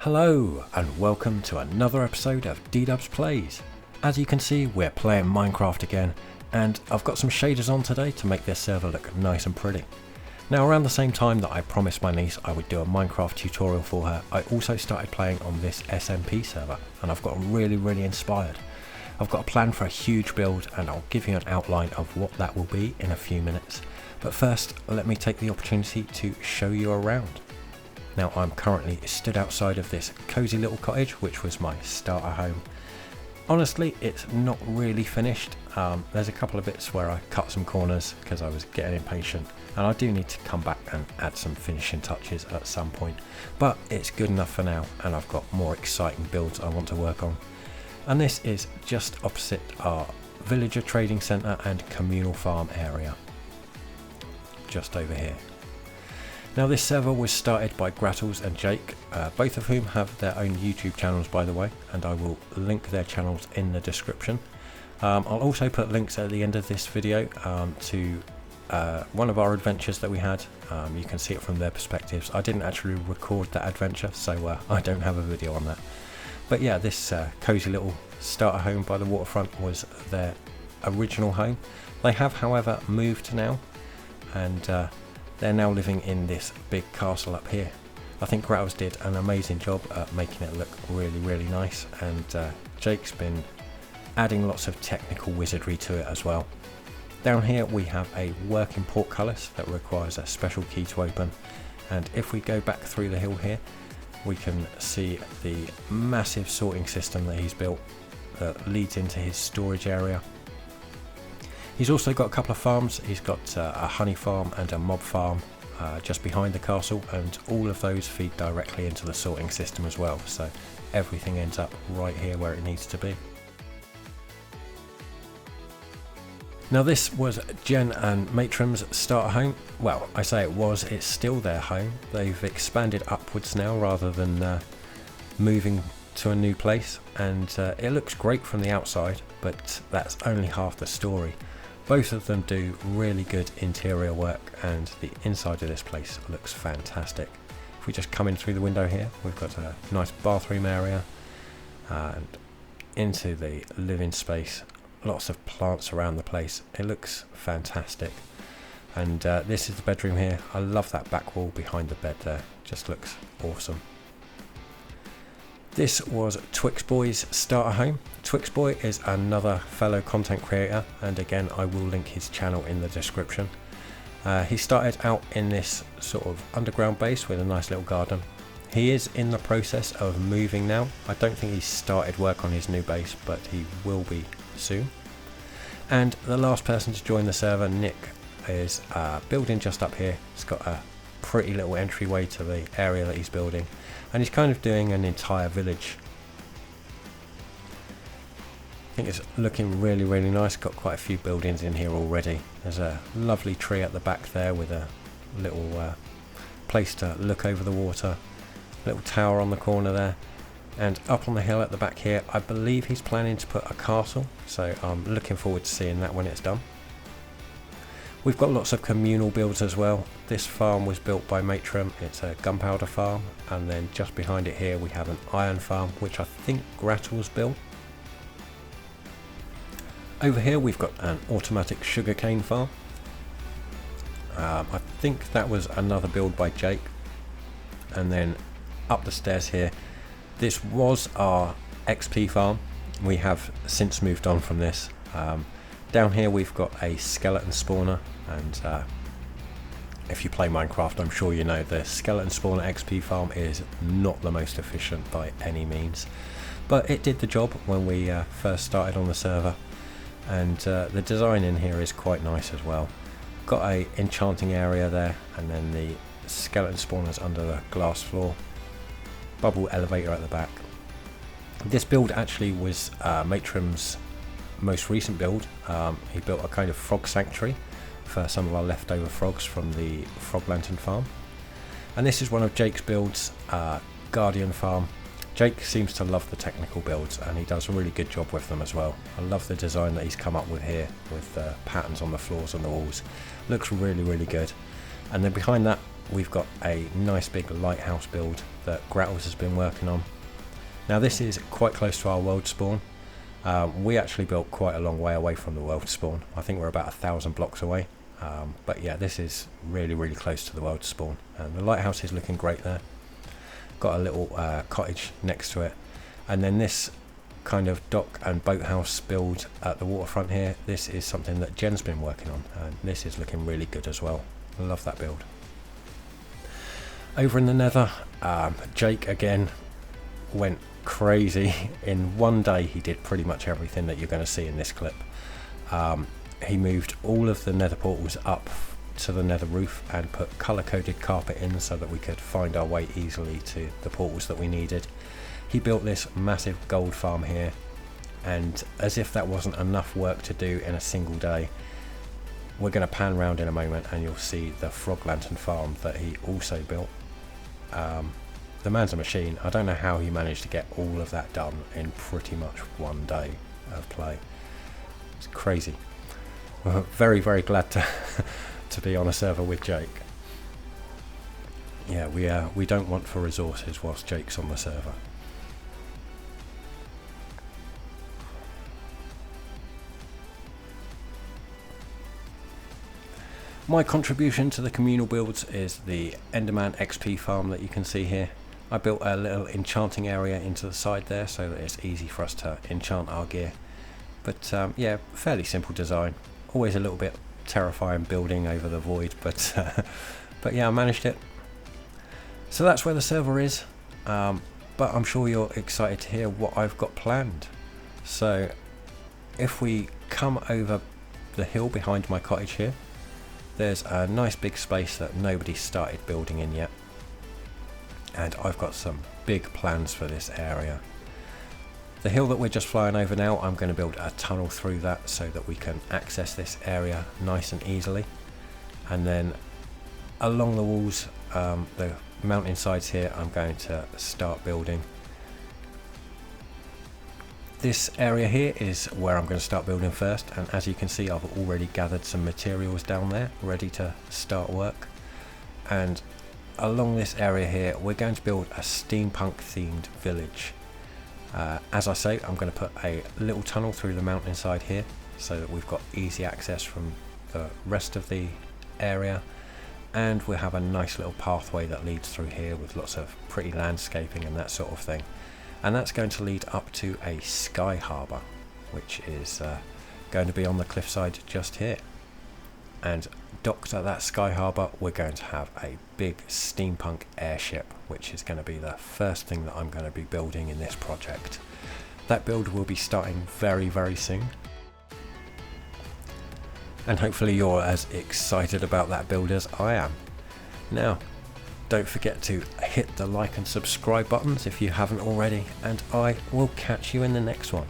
Hello and welcome to another episode of D-Dubs Plays. As you can see, we're playing Minecraft again, and I've got some shaders on today to make this server look nice and pretty. Now, around the same time that I promised my niece I would do a Minecraft tutorial for her, I also started playing on this SMP server, and I've got really inspired. I've got a plan for a huge build, and I'll give you an outline of what that will be in a few minutes. But first, let me take the opportunity to show you around. Now, I'm currently stood outside of this cosy little cottage, which was my starter home. Honestly, it's not really finished. There's a couple of bits where I cut some corners because I was getting impatient, and I do need to come back and add some finishing touches at some point. But it's good enough for now, and I've got more exciting builds I want to work on. And this is just opposite our villager trading centre and communal farm area, just over here. Now, this server was started by Grattles and Jake, both of whom have their own YouTube channels, by the way, and I will link their channels in the description. I'll also put links at the end of this video to one of our adventures that we had. You can see it from their perspectives. I didn't actually record that adventure, so I don't have a video on that. But yeah, this cosy little starter home by the waterfront was their original home. They have, however, moved now, and they're now living in this big castle up here. I think Grattles did an amazing job at making it look really nice, and Jake's been adding lots of technical wizardry to it as well. Down here we have a working portcullis that requires a special key to open, and if we go back through the hill here, we can see the massive sorting system that he's built that leads into his storage area. He's also got a couple of farms. He's got a honey farm and a mob farm just behind the castle, and all of those feed directly into the sorting system as well, so everything ends up right here where it needs to be. Now, this was Jen and Matrim's starter home. Well, I say it was, it's still their home. They've expanded upwards now rather than moving to a new place, and it looks great from the outside, but that's only half the story. Both of them do really good interior work, and the inside of this place looks fantastic. If we just come in through the window here, we've got a nice bathroom area and into the living space. Lots of plants around the place. It looks fantastic. And this is the bedroom here. I love that back wall behind the bed there. Just looks awesome. This was Twixboy's starter home. Twixboy is another fellow content creator, and again I will link his channel in the description. He started out in this sort of underground base with a nice little garden. He is in the process of moving now. I don't think he's started work on his new base, but he will be soon. And the last person to join the server, Nick, is building just up here. He's got a pretty little entryway to the area that he's building, and he's kind of doing an entire village. I think it's looking really nice. Got quite a few buildings in here already. There's a lovely tree at the back there with a little place to look over the water, little tower on the corner there, and up on the hill at the back here I believe he's planning to put a castle, so I'm looking forward to seeing that when it's done. We've got lots of communal builds as well. This farm was built by Matrim. It's a gunpowder farm, and then just behind it here we have an iron farm, which I think Grattles built. Over here we've got an automatic sugarcane farm. I think that was another build by Jake. And then up the stairs here, this was our XP farm. We have since moved on from this. Down here we've got a skeleton spawner, and if you play Minecraft I'm sure you know the skeleton spawner XP farm is not the most efficient by any means, but it did the job when we first started on the server, and the design in here is quite nice as well. Got a enchanting area there, and then the skeleton spawners under the glass floor, bubble elevator at the back. This build actually was Matrim's most recent build. He built a kind of frog sanctuary for some of our leftover frogs from the frog lantern farm, and this is one of Jake's builds, guardian farm. Jake seems to love the technical builds, and he does a really good job with them as well. I love the design that he's come up with here with patterns on the floors and the walls. Looks really good. And then behind that we've got a nice big lighthouse build that Grattles has been working on. Now this is quite close to our world spawn. We actually built quite a long way away from the world spawn. I think we're about 1,000 blocks away. But yeah, this is really close to the world spawn, and the lighthouse is looking great there. Got a little cottage next to it, and then this kind of dock and boathouse build at the waterfront here, this is something that Jen's been working on, and this is looking really good as well. I love that build. Over in the nether, Jake again went crazy. In one day he did pretty much everything that you're going to see in this clip. He moved all of the nether portals up to the nether roof and put colour-coded carpet in so that we could find our way easily to the portals that we needed. He built this massive gold farm here, and as if that wasn't enough work to do in a single day, we're going to pan round in a moment and you'll see the frog lantern farm that he also built. The man's a machine. I don't know how he managed to get all of that done in pretty much one day of play. It's crazy. We're very glad to be on a server with Jake. Yeah, we don't want for resources whilst Jake's on the server. My contribution to the communal builds is the Enderman XP farm that you can see here. I built a little enchanting area into the side there so that it's easy for us to enchant our gear. But yeah, fairly simple design. Always a little bit terrifying building over the void, but yeah, I managed it. So that's where the server is, but I'm sure you're excited to hear what I've got planned. So if we come over the hill behind my cottage here, there's a nice big space that nobody's started building in yet, and I've got some big plans for this area. The hill that we're just flying over now, I'm going to build a tunnel through that so that we can access this area nice and easily. And then along the walls, the mountain sides here, I'm going to start building. This area here is where I'm going to start building first, and as you can see, I've already gathered some materials down there ready to start work. And along this area here, we're going to build a steampunk-themed village. As I say, I'm going to put a little tunnel through the mountainside here so that we've got easy access from the rest of the area, and we'll have a nice little pathway that leads through here with lots of pretty landscaping and that sort of thing. And that's going to lead up to a sky harbour, which is going to be on the cliffside just here. And docked at that sky harbour, we're going to have a big steampunk airship, which is going to be the first thing that I'm going to be building in this project. That build will be starting very soon, and hopefully you're as excited about that build as I am. Now, don't forget to hit the like and subscribe buttons if you haven't already, and I will catch you in the next one.